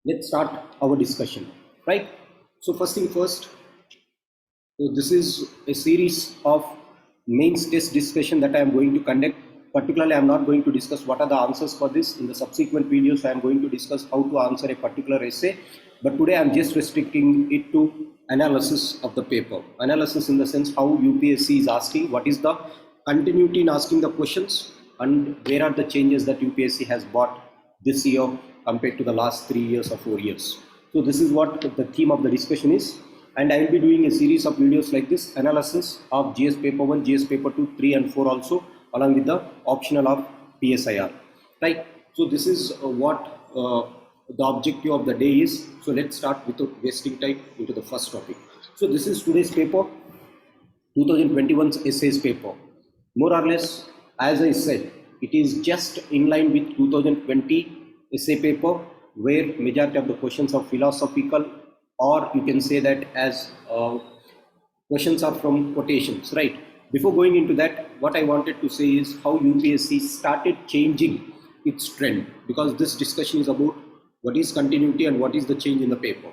let's start our discussion, right? So first thing first, so this is a series of mains test discussion that I am going to conduct. Particularly, I am not going to discuss what are the answers for this. In the subsequent videos, I am going to discuss how to answer a particular essay. But today, I am just restricting it to analysis of the paper. Analysis in the sense how UPSC is asking, what is the continuity in asking the questions, and where are the changes that UPSC has brought this year compared to the last 3 years or 4 years. So this is what the theme of the discussion is, and I will be doing a series of videos like this, analysis of GS paper 1, GS paper 2, 3 and 4 also, along with the optional of PSIR, right? So this is what the objective of the day is. So let's start without wasting time into the first topic. So this is today's paper, 2021's essays paper. More or less, as I said, it is just in line with 2020 essay paper, where majority of the questions are philosophical, or you can say that as questions are from quotations, right? Before going into that, what I wanted to say is how UPSC started changing its trend, because this discussion is about what is continuity and what is the change in the paper.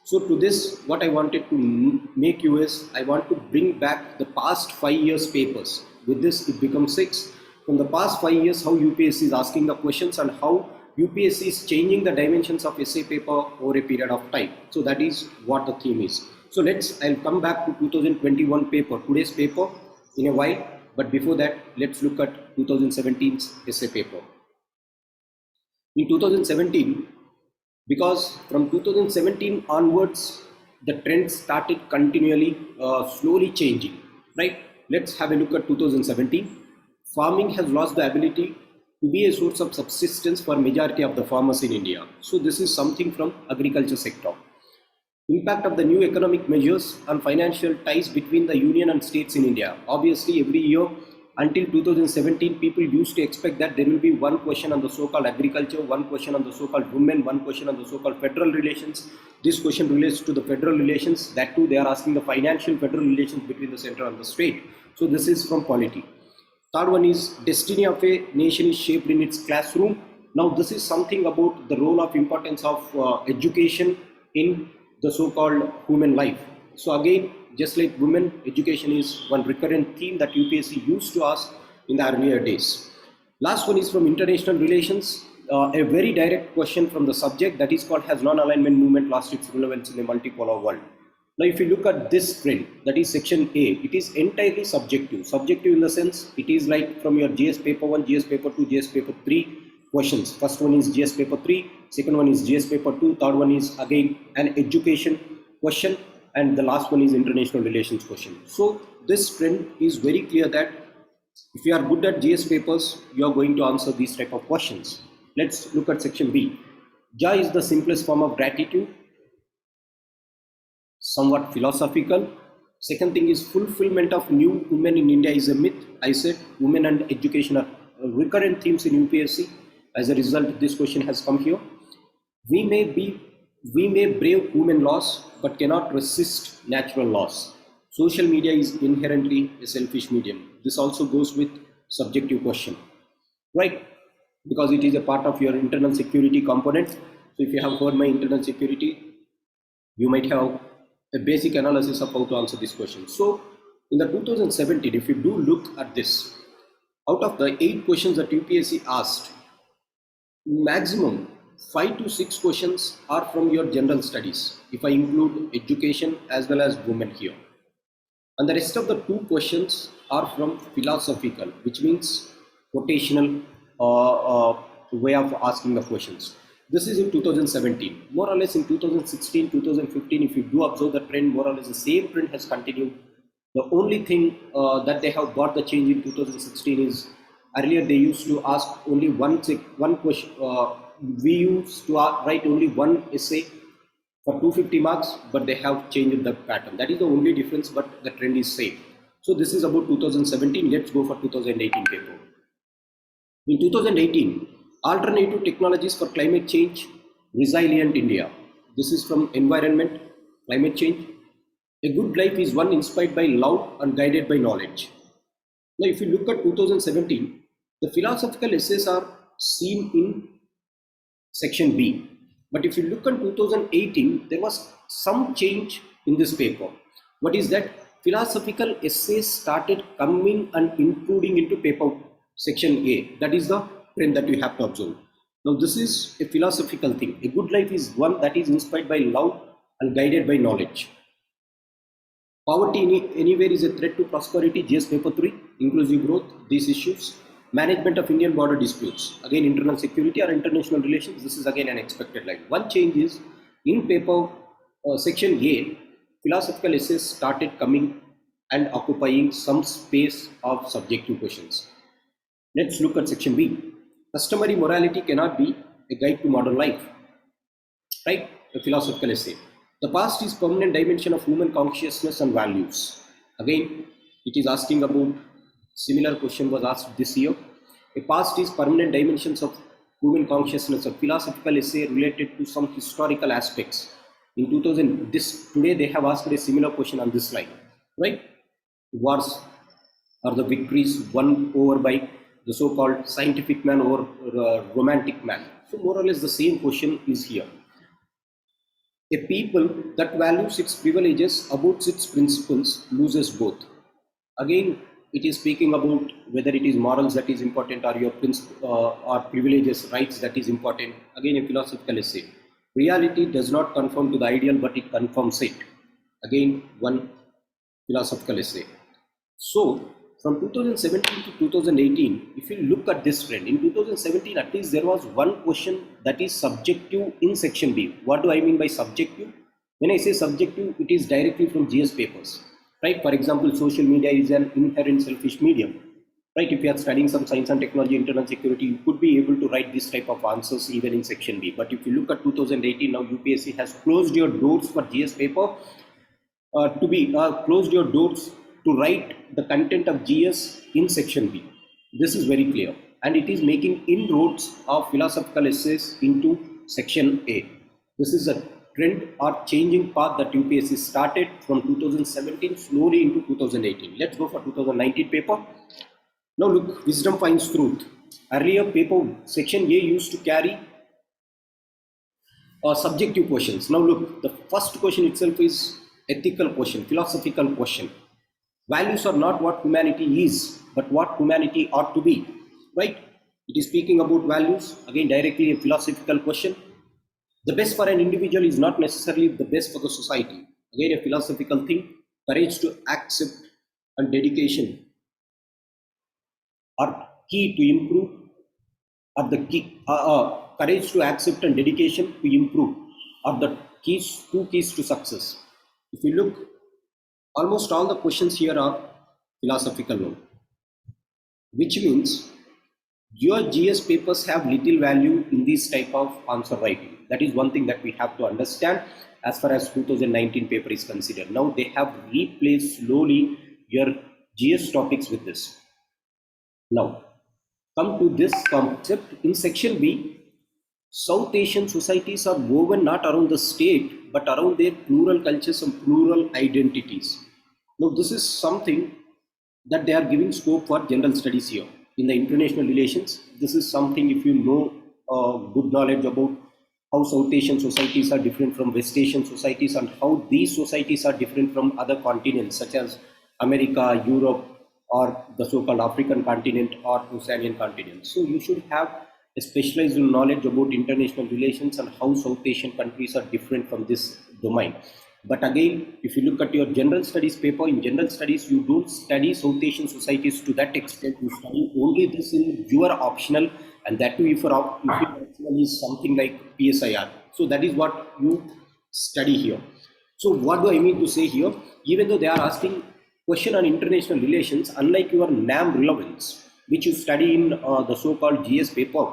So to this, what I wanted to make you is, I want to bring back the past 5 years papers. With this, it becomes 6. From the past 5 years, how UPSC is asking the questions and how UPSC is changing the dimensions of essay paper over a period of time. So that is what the theme is. So I'll come back to 2021 paper, today's paper, in a while. But before that, let's look at 2017's essay paper. In 2017, because from 2017 onwards, the trend started continually slowly changing, right? Let's have a look at 2017. Farming has lost the ability to be a source of subsistence for majority of the farmers in India. So this is something from agriculture sector. Impact of the new economic measures on financial ties between the union and states in India. Obviously, every year until 2017, people used to expect that there will be one question on the so-called agriculture, one question on the so-called women, one question on the so-called federal relations. This question relates to the federal relations. That too, they are asking the financial federal relations between the center and the state. So this is from polity. Third one is destiny of a nation is shaped in its classroom. Now this is something about the role of importance of education in the so-called human life. So again, just like women, education is one recurrent theme that UPSC used to ask in the earlier days. Last one is from international relations, a very direct question from the subject, that is called, has non-alignment movement lost its relevance in a multipolar world? Now, if you look at this print, that is section A, it is entirely subjective. Subjective in the sense, it is like from your GS paper 1, GS paper 2, GS paper 3 questions. First one is GS paper 3, second one is GS paper 2, third one is again an education question, and the last one is international relations question. So this trend is very clear that if you are good at GS papers, you are going to answer these type of questions. Let's look at section B. Joy is the simplest form of gratitude. Somewhat philosophical. Second thing is fulfillment of new women in India is a myth. I said women and education are recurrent themes in UPSC. As a result, this question has come here. We may brave human laws, but cannot resist natural laws. Social media is inherently a selfish medium. This also goes with subjective question, right? Because it is a part of your internal security component. So if you have heard my internal security, you might have a basic analysis of how to answer this question. So in the 2017, if you do look at this, out of the 8 questions that UPSC asked, maximum 5 to 6 questions are from your general studies, if I include education as well as women here. And the rest of the 2 questions are from philosophical, which means quotational way of asking the questions. This is in 2017. More or less in 2016, 2015, if you do observe the trend, more or less the same trend has continued. The only thing that they have got the change in 2016 is, earlier they used to ask only one question. We used to write only one essay for 250 marks, but they have changed the pattern. That is the only difference, but the trend is same. So this is about 2017. Let's go for 2018 paper. In 2018, alternative technologies for climate change, resilient India. This is from environment, climate change. A good life is one inspired by love and guided by knowledge. Now, if you look at 2017, the philosophical essays are seen in section B. But if you look at 2018, there was some change in this paper. What is that? Philosophical essays started coming and including into paper section A. That is the trend that you have to observe. Now this is a philosophical thing. A good life is one that is inspired by love and guided by knowledge. Poverty anywhere is a threat to prosperity. GS paper 3, inclusive growth, these issues. Management of Indian border disputes, again internal security or international relations. This is again an expected line. One change is in paper section A, philosophical essays started coming and occupying some space of subjective questions. Let's look at section B. Customary morality cannot be a guide to modern life. Right? A philosophical essay. The past is permanent dimension of human consciousness and values. Again, it is asking about similar question was asked this year. A past is permanent dimensions of human consciousness, a philosophical essay related to some historical aspects. In 2000, today they have asked a similar question on this slide, right? Wars are the victories won over by the so-called scientific man or romantic man. So more or less the same question is here. A people that values its privileges above its principles loses both. Again, it is speaking about whether it is morals that is important or your or privileges, rights that is important. Again, a philosophical essay. Reality does not conform to the ideal, but it confirms it. Again, one philosophical essay. So, from 2017 to 2018, if you look at this trend, in 2017 at least there was one question that is subjective in section B. What do I mean by subjective? When I say subjective, it is directly from GS papers. Right? For example, social media is an inherent selfish medium. Right? If you are studying some science and technology, internal security, you could be able to write this type of answers even in section B. But if you look at 2018, now UPSC has closed your doors for GS paper closed your doors to write the content of GS in section B. This is very clear, and it is making inroads of philosophical essays into section A. This is a trend or changing path that UPSC started from 2017 slowly into 2018. Let's go for 2019 paper. Now look, wisdom finds truth. Earlier paper section A used to carry subjective questions. Now look, the first question itself is ethical question, philosophical question. Values are not what humanity is, but what humanity ought to be, right? It is speaking about values, again directly a philosophical question. The best for an individual is not necessarily the best for the society. Again a philosophical thing. Courage to accept and dedication are key to improve, are the key, courage to accept and dedication to improve are the two keys to success. If you look, almost all the questions here are philosophical now, which means your GS papers have little value in this type of answer writing. That is one thing that we have to understand as far as 2019 paper is considered. Now they have replaced slowly your GS topics with this. Now come to this concept in section B. South Asian societies are woven not around the state but around their plural cultures and plural identities. Now this is something that they are giving scope for general studies here. In the international relations, this is something, if you know good knowledge about how South Asian societies are different from West Asian societies and how these societies are different from other continents such as America, Europe, or the so-called African continent or Oceanian continent. So you should have a specialized knowledge about international relations and how South Asian countries are different from this domain. But again, if you look at your general studies paper, in general studies, you don't study South Asian societies to that extent. You study only this in your optional, and that too if your optional is something like PSIR. So that is what you study here. So what do I mean to say here? Even though they are asking question on international relations, unlike your NAM relevance, which you study in the so-called GS paper,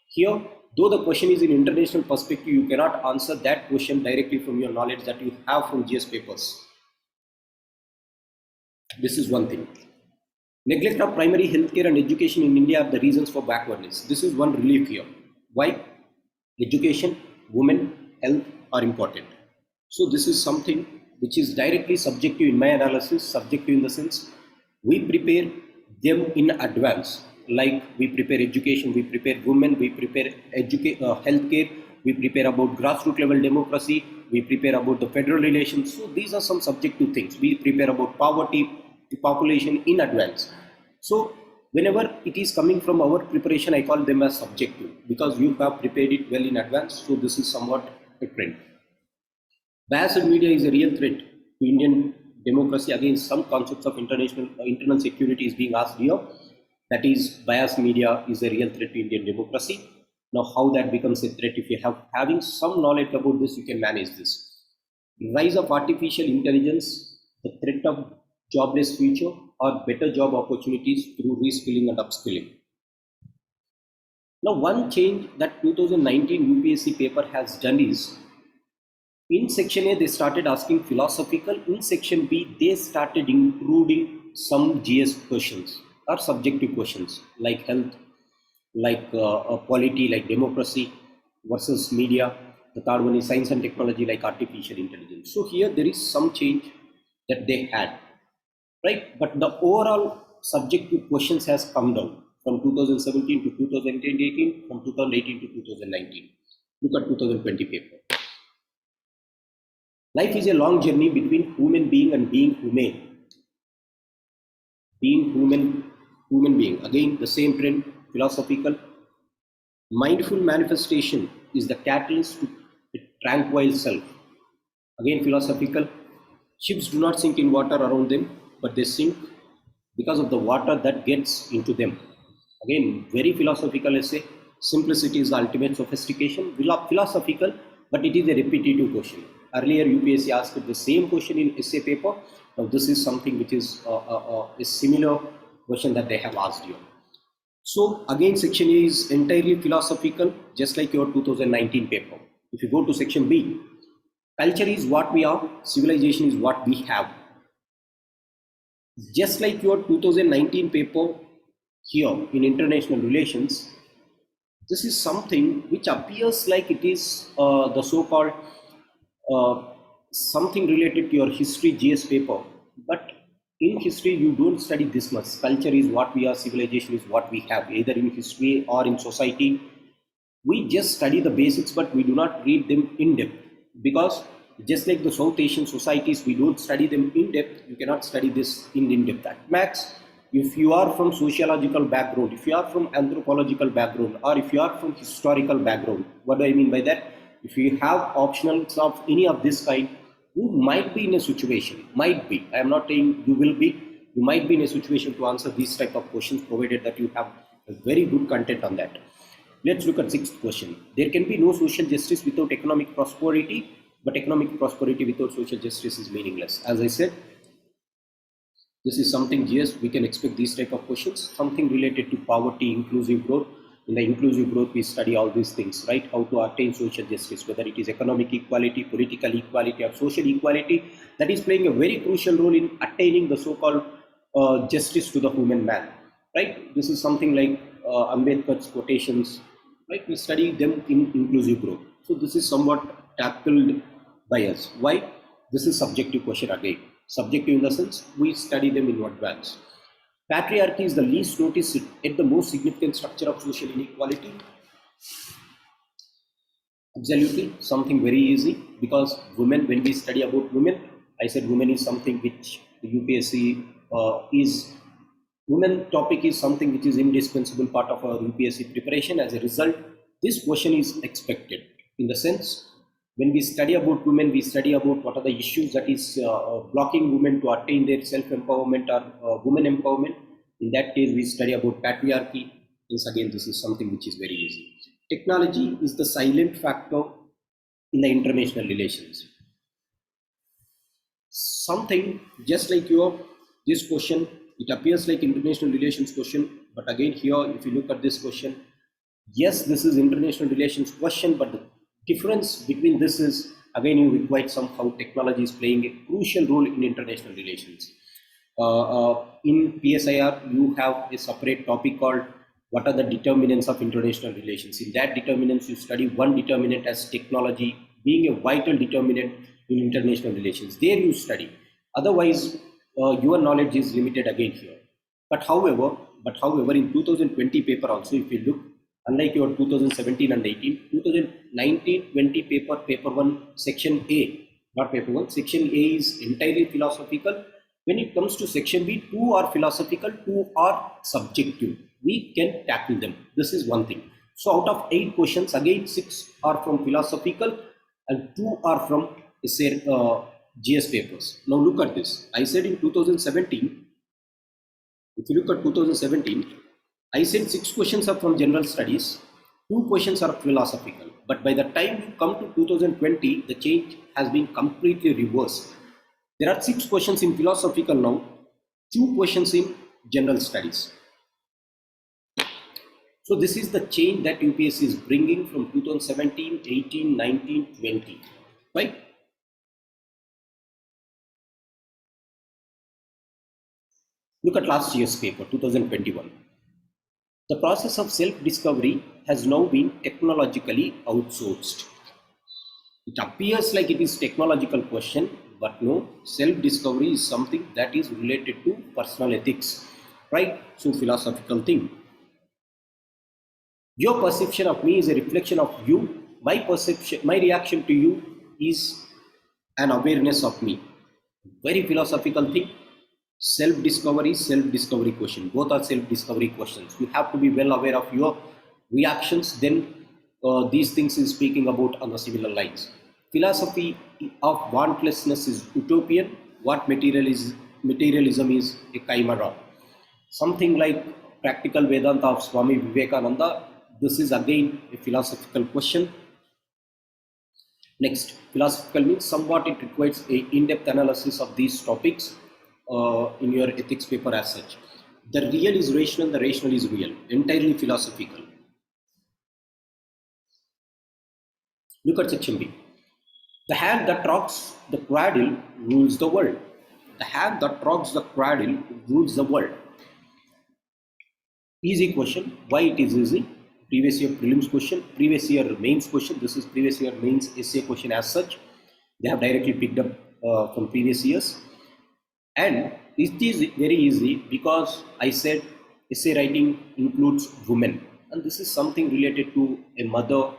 here, though the question is in international perspective, you cannot answer that question directly from your knowledge that you have from GS papers. This is one thing. Neglect of primary healthcare and education in India are the reasons for backwardness. This is one relief here. Why? Education, women, health are important. So this is something which is directly subjective in my analysis, subjective in the sense we prepare them in advance. Like we prepare education, we prepare women, we prepare healthcare, we prepare about grassroots level democracy, we prepare about the federal relations. So these are some subjective things. We prepare about poverty, the population in advance. So whenever it is coming from our preparation, I call them as subjective because you have prepared it well in advance. So this is somewhat different. Biased media is a real threat to Indian democracy. Again, some concepts of internal security is being asked here. That is, biased media is a real threat to Indian democracy. Now, how that becomes a threat? If you have having some knowledge about this, you can manage this. Rise of artificial intelligence, the threat of jobless future, or better job opportunities through reskilling and upskilling. Now, one change that 2019 UPSC paper has done is, in section A, they started asking philosophical. In section B, they started including some GS questions or subjective questions like health, like polity, like democracy versus media. The third one is science and technology, like artificial intelligence. So here there is some change that they had, right? But the overall subjective questions has come down from 2017 to 2018, from 2018 to 2019. Look at 2020 paper. Life is a long journey between human being and being humane. Being human being. Again, the same trend, philosophical. Mindful manifestation is the catalyst to a tranquil self. Again, philosophical. Ships do not sink in water around them, but they sink because of the water that gets into them. Again, very philosophical essay. Simplicity is the ultimate sophistication. Philosophical, but it is a repetitive question. Earlier, UPSC asked the same question in essay paper. Now, this is something which is a similar question that they have asked you. So, again, section A is entirely philosophical, just like your 2019 paper. If you go to section B, culture is what we are, civilization is what we have. Just like your 2019 paper here in international relations, this is something which appears like it is the so-called something related to your history GS paper, but in history you don't study this much. Culture is what we are, civilization is what we have, either in history or in society. We just study the basics, but we do not read them in depth, because just like the South Asian societies, we don't study them in depth. You cannot study this in depth. At max, if you are from sociological background, if you are from anthropological background, or if you are from historical background, what do I mean by that? If you have optionals of any of this kind, you might be in a situation, might be, I am not saying you will be, you might be in a situation to answer these type of questions, provided that you have a very good content on that. Let's look at sixth question. There can be no social justice without economic prosperity, but economic prosperity without social justice is meaningless. As I said, this is something, yes, we can expect these type of questions, something related to poverty, inclusive growth. In the inclusive growth, we study all these things, right? How to attain social justice, whether it is economic equality, political equality, or social equality, that is playing a very crucial role in attaining the so-called justice to the human man, right? This is something like Ambedkar's quotations, right? We study them in inclusive growth. So this is somewhat tackled by us. Why? This is subjective question again. Subjective in the sense, we study them in advance. Patriarchy is the least noticed yet the most significant structure of social inequality. Absolutely, something very easy, because women, when we study about women, I said women is something which the UPSC women topic is something which is indispensable part of our UPSC preparation. As a result, this question is expected, in the sense, when we study about women, we study about what are the issues that is blocking women to attain their self-empowerment or women empowerment. In that case, we study about patriarchy. Once again, this is something which is very easy. Technology is the silent factor in the international relations. Something just like this question, it appears like international relations question, but again here, if you look at this question, yes, this is international relations question, but the difference between this is, again, you require somehow technology is playing a crucial role in international relations. In PSIR, you have a separate topic called what are the determinants of international relations. In that determinants, you study one determinant as technology being a vital determinant in international relations. There you study. Otherwise, your knowledge is limited again here. But however, in 2020 paper also, if you look, Unlike your 2017 and 18, 2019-20 paper 1, section A, not paper 1, section A is entirely philosophical. When it comes to section B, 2 are philosophical, 2 are subjective. We can tackle them. This is one thing. So out of 8 questions, again 6 are from philosophical and 2 are from GS papers. Now look at this. I said in 2017, if you look at 2017, I said 6 questions are from general studies, 2 questions are philosophical. But by the time you come to 2020, the change has been completely reversed. There are 6 questions in philosophical now, 2 questions in general studies. So this is the change that UPSC is bringing from 2017, 18, 19, 20, right? Look at last year's paper, 2021. The process of self-discovery has now been technologically outsourced. It appears like it is technological question, but no, self-discovery is something that is related to personal ethics, right? So philosophical thing. Your perception of me is a reflection of you. My perception, my reaction to you is an awareness of me. Very philosophical thing. Self-discovery question. Both are self-discovery questions. You have to be well aware of your reactions. Then these things is speaking about on the similar lines. Philosophy of wantlessness is utopian. What materialism is a chimera. Something like practical Vedanta of Swami Vivekananda. This is again a philosophical question. Next, philosophical means somewhat it requires a in-depth analysis of these topics in your ethics paper as such. The real is rational, the rational is real, entirely philosophical. Look at section B. The hand that rocks the cradle rules the world. The hand that rocks the cradle rules the world. Easy question. Why it is easy? Previous year prelims question, previous year mains question. This is previous year mains essay question as such. They have directly picked up from previous years. And it is very easy because I said essay writing includes women. And this is something related to a mother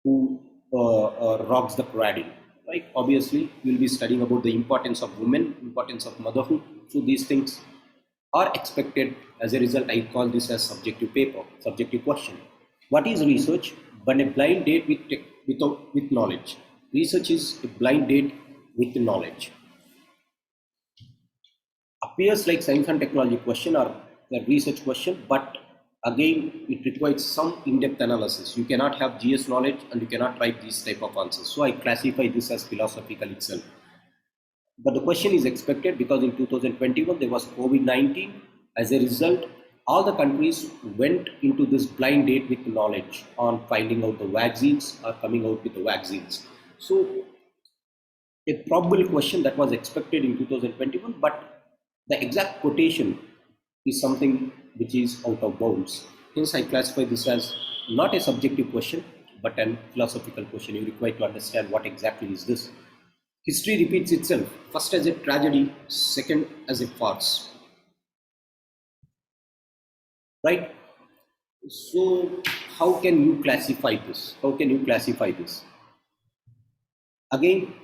who rocks the cradle, right? Obviously, we will be studying about the importance of women, importance of motherhood. So these things are expected. As a result, I call this as subjective paper, subjective question. What is research? But a blind date with knowledge. Research is a blind date with knowledge. Appears like science and technology question or the research question, but again, it requires some in-depth analysis. You cannot have GS knowledge and you cannot write these type of answers. So I classify this as philosophical itself. But the question is expected because in 2021 there was COVID-19. As a result, all the countries went into this blind date with knowledge on finding out the vaccines or coming out with the vaccines. So a probable question that was expected in 2021, but the exact quotation is something which is out of bounds. Hence, I classify this as not a subjective question, but a philosophical question. You require to understand what exactly is this. History repeats itself, first as a tragedy, second as a farce. Right? So, how can you classify this? How can you classify this? Again,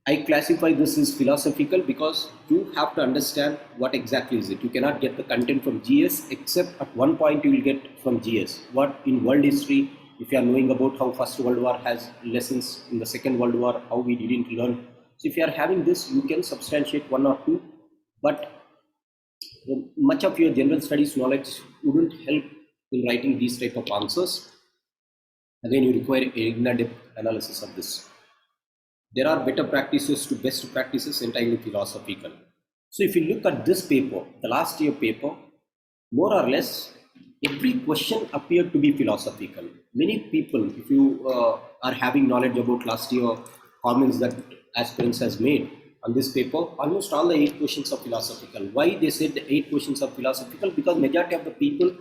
I classify this as philosophical because you have to understand what exactly is it. You cannot get the content from GS except at one point you will get from GS. What in world history, if you are knowing about how First World War has lessons in the Second World War, how we didn't learn. So if you are having this, you can substantiate one or two, but much of your general studies knowledge wouldn't help in writing these type of answers. Again, you require a in-depth analysis of this. There are better practices to best practices, entirely philosophical. So if you look at this paper, the last year paper, more or less every question appeared to be philosophical. Many people, if you are having knowledge about last year comments that aspirants has made on this paper, almost all the 8 questions are philosophical. Why they said the 8 questions are philosophical? Because majority of the people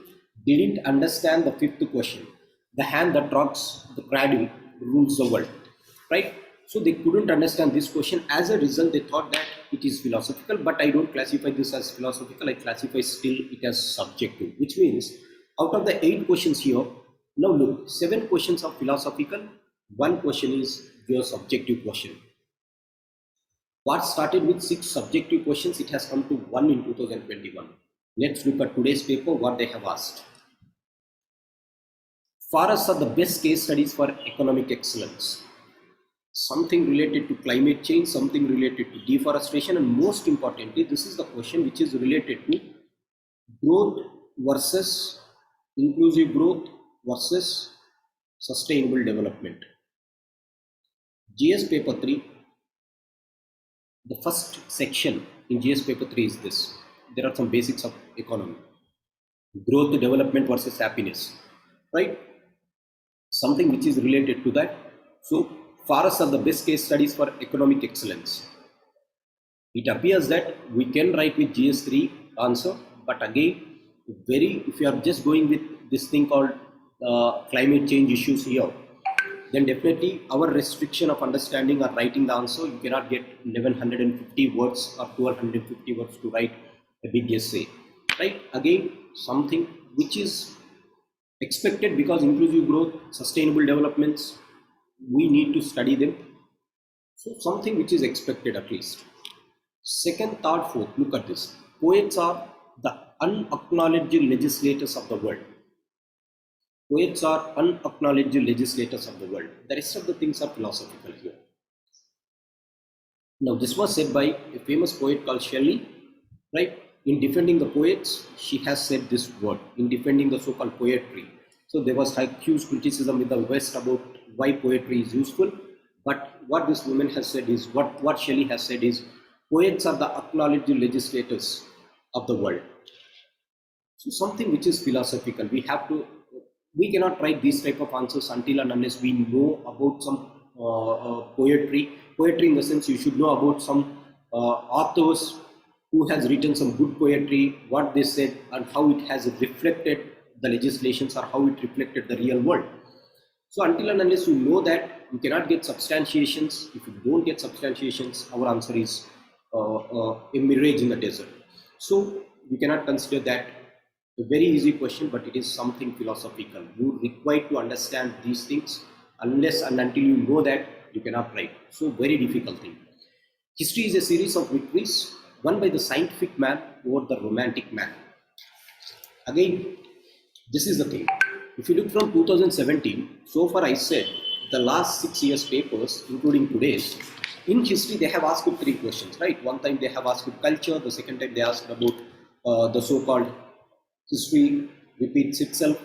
didn't understand the 5th question. The hand that rocks the cradle rules the world, right? So they couldn't understand this question. As a result, they thought that it is philosophical, but I don't classify this as philosophical. I classify still it as subjective, which means out of the 8 questions here, Now look, 7 questions are philosophical, 1 question is your subjective question. What started with 6 subjective questions, it has come to 1 in 2021. Let's look at today's paper, what they have asked. Forests are the best case studies for economic excellence. Something related to climate change, something related to deforestation, and most importantly, this is the question which is related to growth versus inclusive growth versus sustainable development. GS paper 3, the first section in GS paper 3 is this. There are some basics of economy. Growth, development versus happiness, right? Something which is related to that. So forests are the best case studies for economic excellence. It appears that we can write with GS3 answer, but again, if you are just going with this thing called climate change issues here, then definitely our restriction of understanding or writing the answer, you cannot get 1150 words or 1250 words to write a big essay, right? Again, something which is expected, because inclusive growth, sustainable developments, we need to study them. So something which is expected at least. Second, third, fourth, look at this. Poets are the unacknowledged legislators of the world. Poets are unacknowledged legislators of the world. The rest of the things are philosophical here. Now, this was said by a famous poet called Shelley, right? In defending the poets, she has said this word, in defending the so-called poetry. So there was huge criticism with the West about why poetry is useful. But what this woman has said is, what Shelley has said is, poets are the acknowledged legislators of the world. So something which is philosophical, we cannot write these type of answers until and unless we know about some poetry in the sense you should know about some authors who has written some good poetry, what they said and how it has reflected the legislations or how it reflected the real world. So until and unless you know that, you cannot get substantiations. If you don't get substantiations, our answer is a mirage in the desert. So you cannot consider that a very easy question, but it is something philosophical. You require to understand these things. Unless and until you know that, you cannot write. So very difficult thing. History is a series of victories won by the scientific man over the romantic man. Again, this is the thing. If you look from 2017, so far I said the last 6 years papers, including today's, in history they have asked 3 questions, right? One time they have asked culture, the second time they asked about the so-called history repeats itself,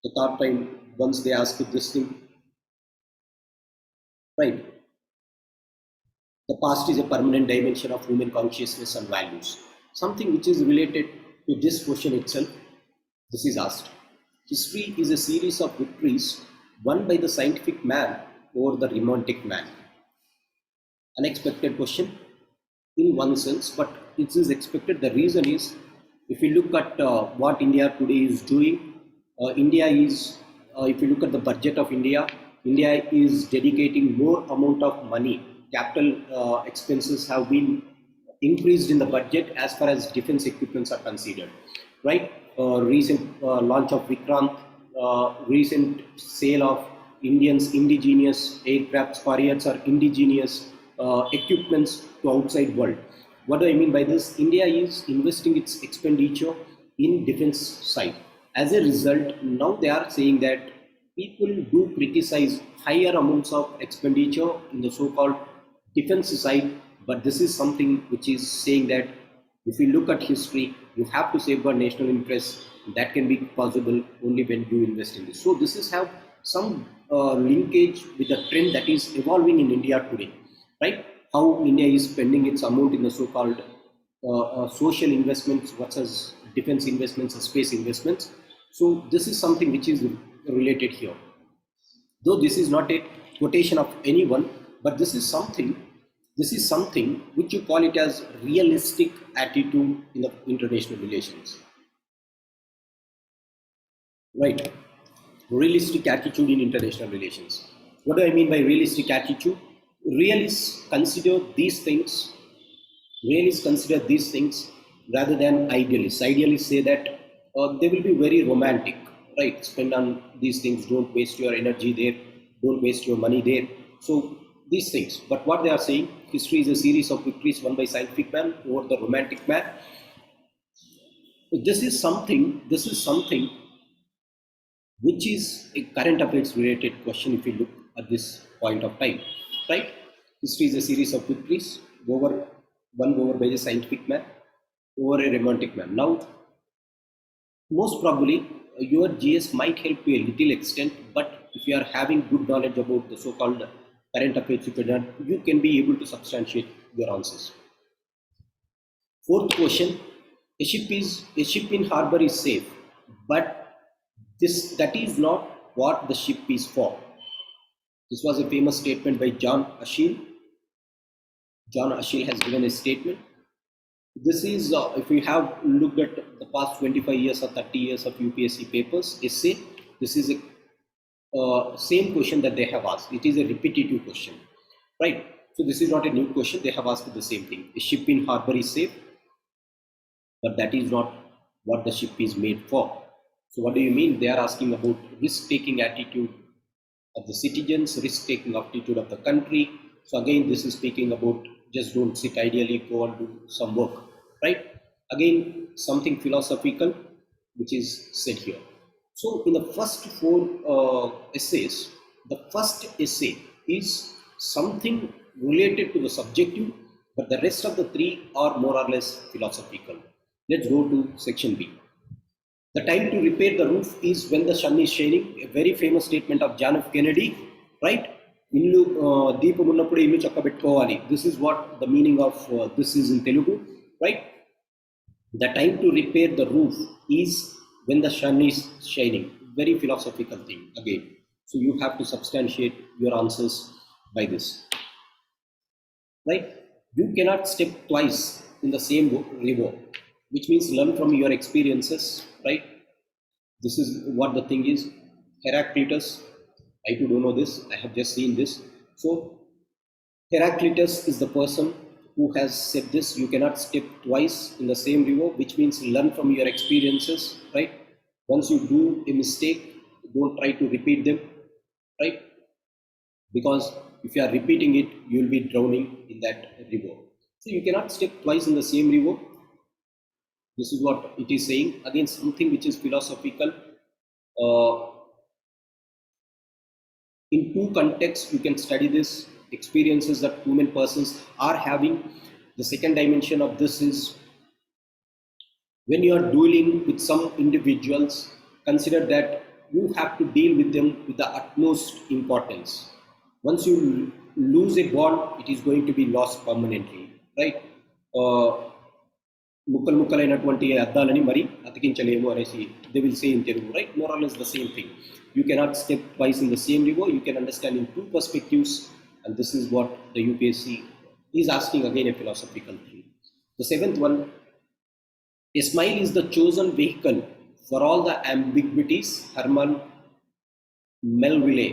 the third time once they asked this thing, right? The past is a permanent dimension of human consciousness and values. Something which is related to this question itself, this is asked. History is a series of victories won by the scientific man over the romantic man. Unexpected question in one sense, but it is expected. The reason is, if you look at what India today is doing, if you look at the budget of India, India is dedicating more amount of money. Capital expenses have been increased in the budget as far as defense equipments are considered, right? Recent launch of Vikrant, recent sale of Indians indigenous aircraft carriers or indigenous equipments to outside world. What do I mean by this? India is investing its expenditure in defense side. As a result, now they are saying that people do criticize higher amounts of expenditure in the so-called defense side, but this is something which is saying that if you look at history, you have to safeguard national interests. That can be possible only when you invest in this. So this is have some linkage with the trend that is evolving in India today, right? How India is spending its amount in the so-called social investments versus defense investments or space investments. So this is something which is related here. Though this is not a quotation of anyone, but this is something which you call it as realistic attitude in the international relations, right? Realistic attitude in international relations. What do I mean by realistic attitude? Realists consider these things rather than idealists. Idealists say that they will be very romantic. right? Spend on these things, don't waste your energy there, don't waste your money there. So these things. But what they are saying, history is a series of victories won by scientific man over the romantic man. This is something which is a current affairs related question if you look at this point of time, right? History is a series of victories won over by a scientific man over a romantic man. Now, most probably, your GS might help to a little extent, but if you are having good knowledge about the so-called current affairs, you can be able to substantiate your answers. Fourth question: a ship in harbor is safe, but that is not what the ship is for. This was a famous statement by John Ashiel. John Ashiel has given a statement. This is, if we have looked at the past 25 years or 30 years of UPSC papers, essay, this is a same question that they have asked. It is a repetitive question, right? So this is not a new question. They have asked the same thing. A ship in harbor is safe, but that is not what the ship is made for. So what do you mean? They are asking about risk-taking attitude of the citizens, risk-taking attitude of the country. So again, this is speaking about just don't sit ideally, go and do some work, right? Again, something philosophical, which is said here. So in the first four essays, the first essay is something related to the subjective, but the rest of the three are more or less philosophical. Let's go to section B. The time to repair the roof is when the sun is shining. A very famous statement of John F. Kennedy, right? This is what the meaning of this is in Telugu, right? The time to repair the roof is when the sun is shining. Very philosophical thing again. So you have to substantiate your answers by this, right? You cannot step twice in the same river, which means learn from your experiences, right? This is what the thing is. Heraclitus, I too don't know this, I have just seen this. So Heraclitus is the person who has said this: you cannot step twice in the same river, which means learn from your experiences, right? Once you do a mistake, don't try to repeat them, right? Because if you are repeating it, you will be drowning in that river. So you cannot step twice in the same river. This is what it is saying. Again, something which is philosophical. In two contexts, you can study this: experiences that human persons are having. The second dimension of this is when you are dealing with some individuals, consider that you have to deal with them with the utmost importance. Once you lose a bond, it is going to be lost permanently, right? ముక్కలు ముక్కలైనటువంటి అద్దాలని మరి అతికించలేము అనేసి they will say in Telugu, right? More or less the same thing. You cannot step twice in the same river. You can understand in two perspectives, and this is what the UPSC is asking, again a philosophical thing. The seventh one: a smile is the chosen vehicle for all the ambiguities. Herman Melville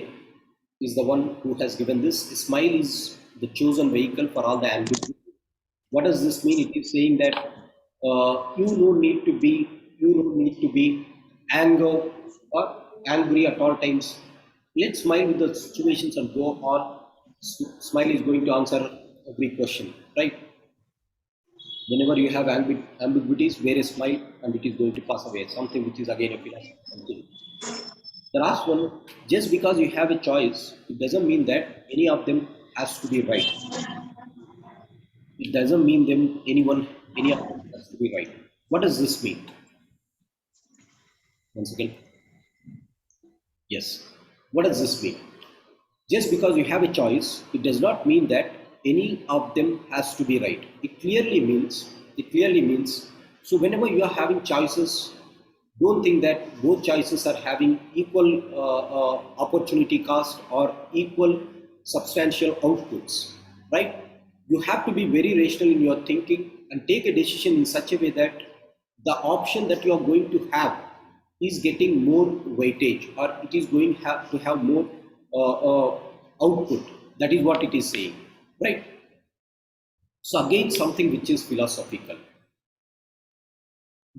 is the one who has given this. A smile is the chosen vehicle for all the ambiguities. What does this mean? It is saying that you don't need to be anger or angry at all times. Let's smile with the situations and go on. Smile is going to answer every question, right? Whenever you have ambiguities, wear a smile and it is going to pass away. Something which is again a philosophical thing. The last one: just because you have a choice, it doesn't mean that any of them has to be right. It doesn't mean any of them has to be right. What does this mean? Once again, yes. What does this mean? Just because you have a choice, it does not mean that any of them has to be right. It clearly means, so whenever you are having choices, don't think that both choices are having equal opportunity cost or equal substantial outputs, right? You have to be very rational in your thinking and take a decision in such a way that the option that you are going to have is getting more weightage, or it is going to have more output. That is what it is saying, right? So again, something which is philosophical.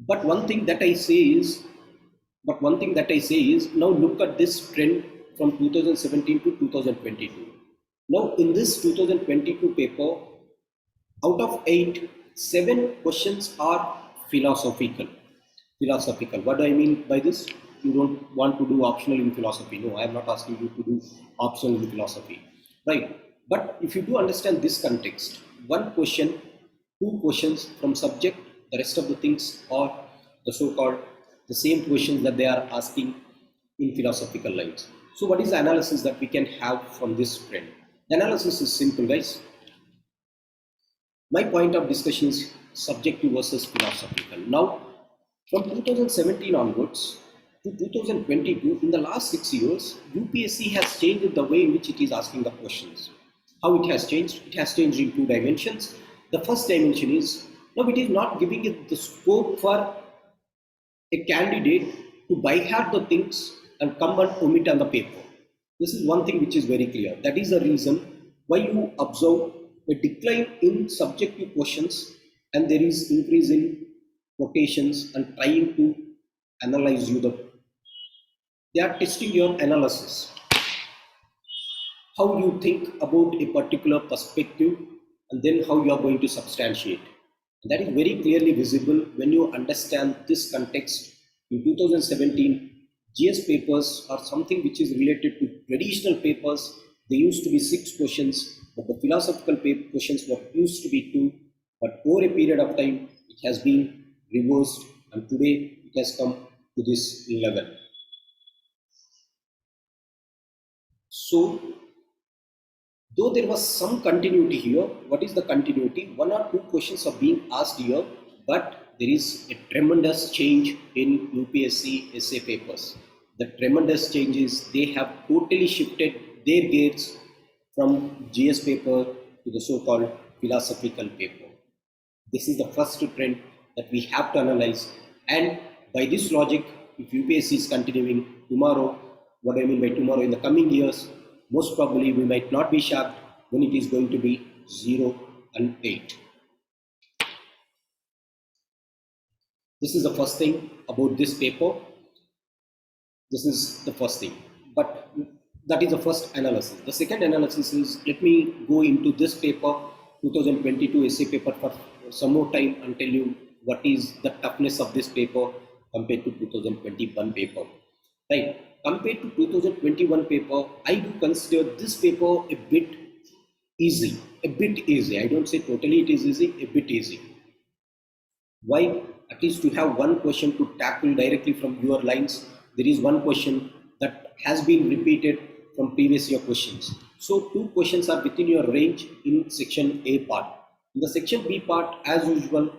But one thing that I say is, But one thing that I say is, now look at this trend from 2017 to 2022. Now in this 2022 paper, out of 8, 7 questions are philosophical. Philosophical. What do I mean by this? You don't want to do optional in philosophy. No, I am not asking you to do optional in philosophy. Right. But if you do understand this context, one question, two questions from subject, the rest of the things are the so-called the same questions that they are asking in philosophical lines. So what is the analysis that we can have from this trend? The analysis is simple, guys. My point of discussion is subjective versus philosophical. Now, from 2017 onwards to 2022, in the last 6 years, UPSC has changed the way in which it is asking the questions. How it has changed? It has changed in 2 dimensions. The first dimension is, now it is not giving it the scope for a candidate to by heart the things and come and omit on the paper. This is one thing which is very clear. That is the reason why you observe a decline in subjective questions and there is increase in quotations and trying to analyze you they are testing your analysis, how you think about a particular perspective and then how you are going to substantiate. And that is very clearly visible when you understand this context. In 2017, GS papers are something which is related to traditional papers. They used to be 6 questions, but the philosophical questions were used to be 2. But over a period of time, it has been reversed, and today it has come to this level. So, though there was some continuity here, what is the continuity? 1 or 2 questions are being asked here, but there is a tremendous change in UPSC essay papers. The tremendous change is they have totally shifted their gears from GS paper to the so-called philosophical paper. This is the first trend that we have to analyze, and by this logic, if UPSC is continuing tomorrow, what I mean by tomorrow, in the coming years, most probably we might not be shocked when it is going to be 0 and 8. This is the first thing about this paper. This is the first thing, but that is the first analysis. The second analysis is, let me go into this paper, 2022 essay paper, for some more time and tell you what is the toughness of this paper compared to 2021 paper. Right? Compared to 2021 paper, I do consider this paper a bit easy. A bit easy. I don't say totally it is easy, a bit easy. Why? At least you have one question to tackle directly from your lines. There is one question that has been repeated from previous year questions. So 2 questions are within your range in section A part. In the section B part, as usual,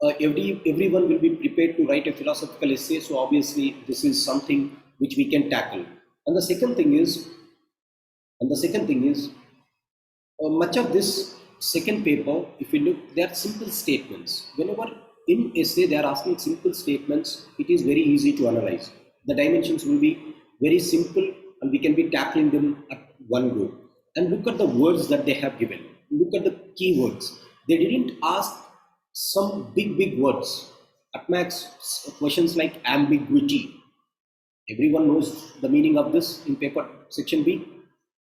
everyone will be prepared to write a philosophical essay. So obviously this is something which we can tackle. And the second thing is, much of this second paper, if you look, they are simple statements. Whenever in essay they are asking simple statements, it is very easy to analyze. The dimensions will be very simple and we can be tackling them at one go. And look at the words that they have given. Look at the keywords. They didn't ask some big words. At max, questions like ambiguity. Everyone knows the meaning of this in paper section B.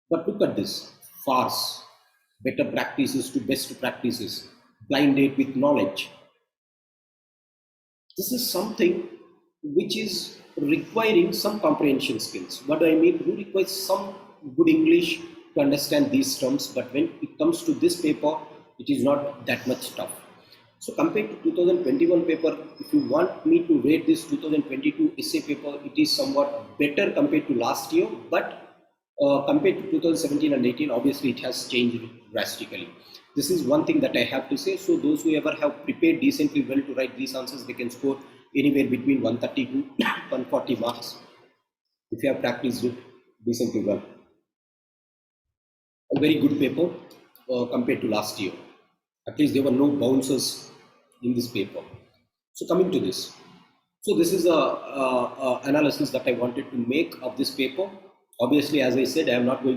But look at this. Farce. Better practices to best practices. Blind date with knowledge. This is something which is requiring some comprehension skills. What do I mean? You require some good English to understand these terms, but when it comes to this paper, it is not that much tough. So compared to 2021 paper, if you want me to rate this 2022 essay paper, it is somewhat better compared to last year, but compared to 2017 and 18, obviously it has changed drastically. This is one thing that I have to say. So those who ever have prepared decently well to write these answers, they can score anywhere between 130 to 140 marks if you have practiced it decently well. A very good paper compared to last year. At least there were no bouncers in this paper. So coming to this. So this is a analysis that I wanted to make of this paper. Obviously, as I said, I am not going to